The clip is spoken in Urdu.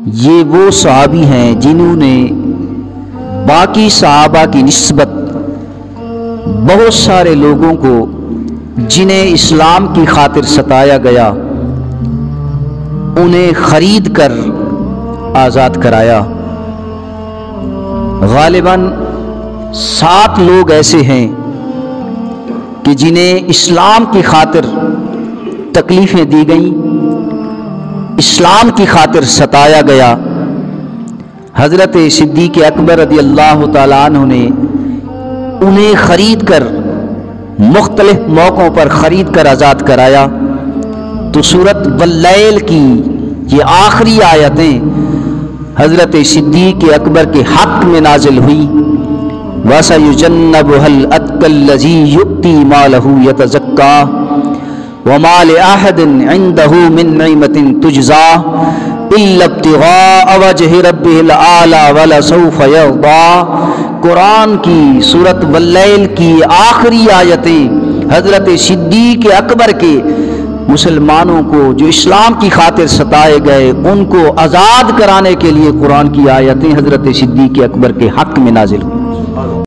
یہ وہ صحابی ہیں جنہوں نے باقی صحابہ کی نسبت بہت سارے لوگوں کو جنہیں اسلام کی خاطر ستایا گیا انہیں خرید کر آزاد کرایا۔ غالباً 7 لوگ ایسے ہیں کہ جنہیں اسلام کی خاطر تکلیفیں دی گئیں، اسلام کی خاطر ستایا گیا۔ حضرت صدیق اکبر رضی اللہ تعالیٰ عنہ نے انہیں خرید کر مختلف موقعوں پر خرید کر آزاد کرایا۔ تو سورۃ واللیل کی یہ آخری آیتیں حضرت صدیق اکبر کے حق میں نازل ہوئی۔ وَسَيُجَنَّبُهَا الْأَتْقَى الَّذِي يُؤْتِي مَالَهُ يَتَزَكَّىٰ وَمَا لِأَحَدٍ عِندَهُ مِن نِّعْمَةٍ تُجْزَىٰ إِلَّا ابْتِغَاءَ وَجْهِ رَبِّهِ الْأَعْلَىٰ وَلَسَوْفَ يَرْضَىٰ۔ قرآن کی سورۃ واللیل کی آخری آیتیں حضرت صدیق اکبر کے مسلمانوں کو جو اسلام کی خاطر ستائے گئے ان کو آزاد کرانے کے لیے قرآن کی آیتیں حضرت صدیق اکبر کے حق میں نازل ہوئی۔